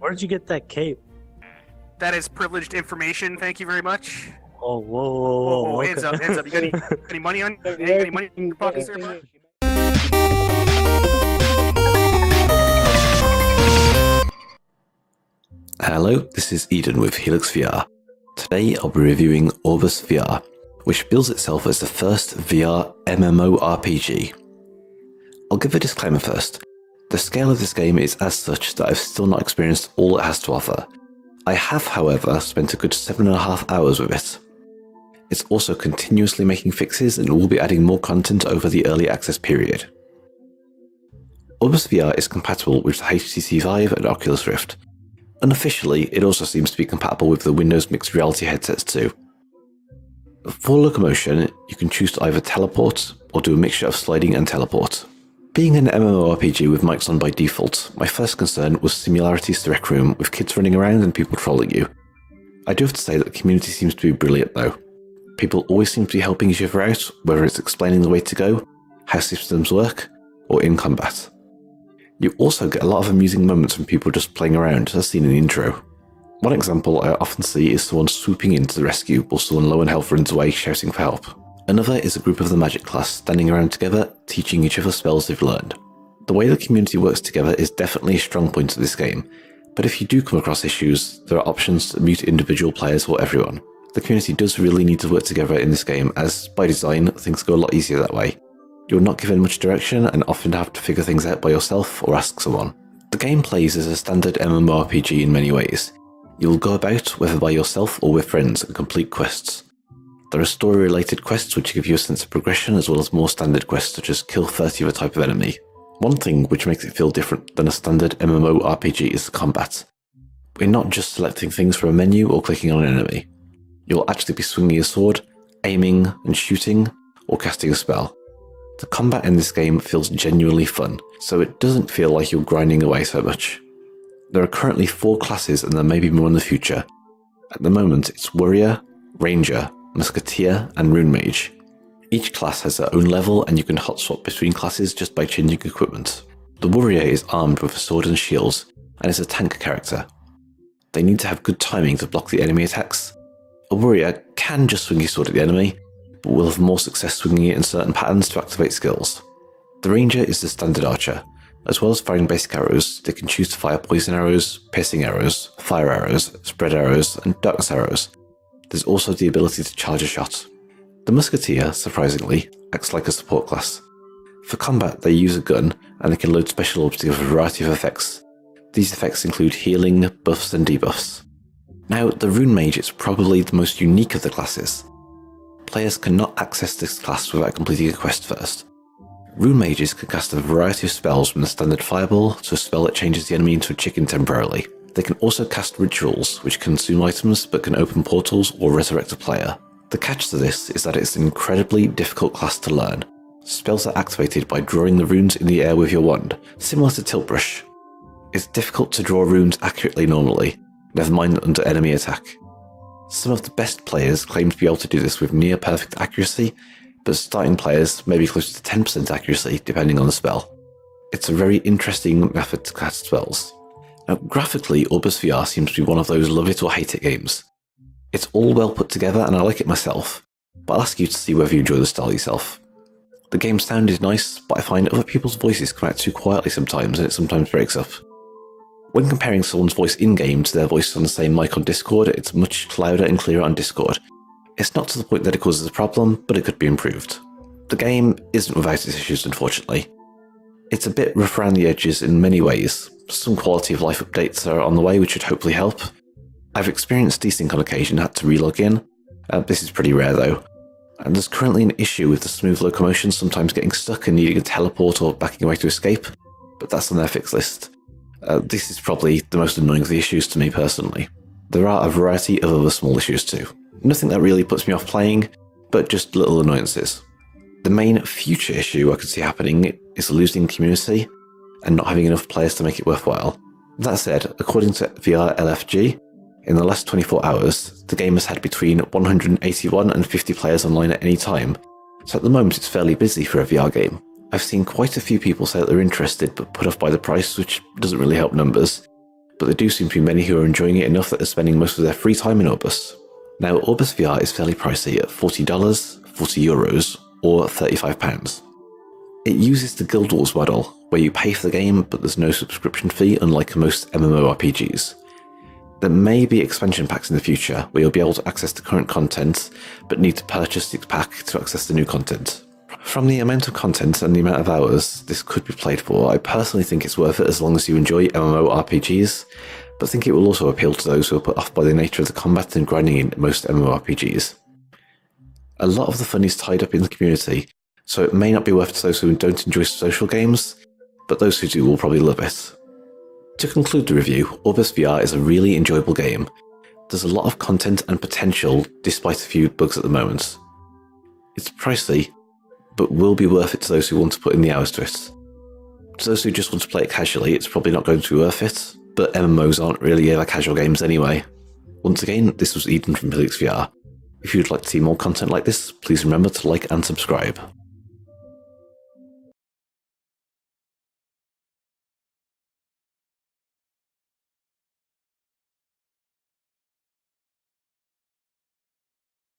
Where'd you get that cape? That is privileged information. Thank you very much. Oh, whoa, Hands okay. up, hands up. You got any money on? Any money in your pockets there, bud? Hello, this is Eden with Helixx VR. Today I'll be reviewing OrbusVR, which bills itself as the first VR MMORPG. I'll give a disclaimer first. The scale of this game is as such that I've still not experienced all it has to offer. I have, however, spent a good 7.5 hours with it. It's also continuously making fixes and will be adding more content over the early access period. OrbusVR is compatible with the HTC Vive and Oculus Rift. Unofficially, it also seems to be compatible with the Windows mixed reality headsets too. For locomotion, you can choose to either teleport or do a mixture of sliding and teleport. Being an MMORPG with mics on by default, my first concern was similarities to Rec Room with kids running around and people trolling you. I do have to say that the community seems to be brilliant though. People always seem to be helping each other out, whether it's explaining the way to go, how systems work, or in combat. You also get a lot of amusing moments from people just playing around, as seen in the intro. One example I often see is someone swooping in to the rescue while someone low on health runs away shouting for help. Another is a group of the magic class standing around together, teaching each other spells they've learned. The way the community works together is definitely a strong point of this game, but if you do come across issues, there are options to mute individual players or everyone. The community does really need to work together in this game, as by design, things go a lot easier that way. You're not given much direction and often have to figure things out by yourself or ask someone. The game plays as a standard MMORPG in many ways. You will go about, whether by yourself or with friends, and complete quests. There are story-related quests which give you a sense of progression, as well as more standard quests such as kill 30 of a type of enemy. One thing which makes it feel different than a standard MMORPG is the combat. We're not just selecting things from a menu or clicking on an enemy. You'll actually be swinging a sword, aiming and shooting, or casting a spell. The combat in this game feels genuinely fun, so it doesn't feel like you're grinding away so much. There are currently 4 classes and there may be more in the future. At the moment it's Warrior, Ranger, Musketeer and Rune Mage. Each class has their own level and you can hot swap between classes just by changing equipment. The Warrior is armed with a sword and shields and is a tank character. They need to have good timing to block the enemy attacks. A Warrior can just swing his sword at the enemy, but will have more success swinging it in certain patterns to activate skills. The Ranger is the standard archer. As well as firing basic arrows, they can choose to fire poison arrows, piercing arrows, fire arrows, spread arrows and darkness arrows. There's also the ability to charge a shot. The Musketeer, surprisingly, acts like a support class. For combat they use a gun and they can load special orbs to give a variety of effects. These effects include healing, buffs and debuffs. Now the Rune Mage is probably the most unique of the classes. Players cannot access this class without completing a quest first. Rune Mages can cast a variety of spells from the standard fireball to a spell that changes the enemy into a chicken temporarily. They can also cast rituals, which consume items but can open portals or resurrect a player. The catch to this is that it's an incredibly difficult class to learn. Spells are activated by drawing the runes in the air with your wand, similar to Tilt Brush. It's difficult to draw runes accurately normally, never mind under enemy attack. Some of the best players claim to be able to do this with near perfect accuracy, but starting players may be close to 10% accuracy depending on the spell. It's a very interesting method to cast spells. Now graphically, OrbusVR seems to be one of those love it or hate it games. It's all well put together and I like it myself, but I'll ask you to see whether you enjoy the style yourself. The game's sound is nice, but I find other people's voices come out too quietly sometimes and it sometimes breaks up. When comparing someone's voice in-game to their voice on the same mic on Discord, it's much louder and clearer on Discord. It's not to the point that it causes a problem, but it could be improved. The game isn't without its issues, unfortunately. It's a bit rough around the edges in many ways. Some quality of life updates are on the way which should hopefully help. I've experienced desync on occasion, had to relog in. This is pretty rare though. And there's currently an issue with the smooth locomotion sometimes getting stuck and needing a teleport or backing away to escape, but that's on their fix list. This is probably the most annoying of the issues to me personally. There are a variety of other small issues too. Nothing that really puts me off playing, but just little annoyances. The main future issue I could see happening is losing community and not having enough players to make it worthwhile. That said, according to VR LFG, in the last 24 hours, the game has had between 181 and 50 players online at any time, so at the moment it's fairly busy for a VR game. I've seen quite a few people say that they're interested but put off by the price, which doesn't really help numbers. but there do seem to be many who are enjoying it enough that they're spending most of their free time in Orbus. Now, OrbusVR is fairly pricey at $40, €40, or £35. It uses the Guild Wars model, where you pay for the game but there's no subscription fee, unlike most MMORPGs. There may be expansion packs in the future, where you'll be able to access the current content, but need to purchase the pack to access the new content. From the amount of content and the amount of hours this could be played for, I personally think it's worth it as long as you enjoy MMORPGs, but think it will also appeal to those who are put off by the nature of the combat and grinding in most MMORPGs. A lot of the fun is tied up in the community, so it may not be worth it to those who don't enjoy social games, but those who do will probably love it. To conclude the review, OrbusVR is a really enjoyable game. There's a lot of content and potential despite a few bugs at the moment. It's pricey, but will be worth it to those who want to put in the hours to it. To those who just want to play it casually, it's probably not going to be worth it, but MMOs aren't really ever casual games anyway. Once again, this was Eden from Helixx VR. If you'd like to see more content like this, please remember to like and subscribe.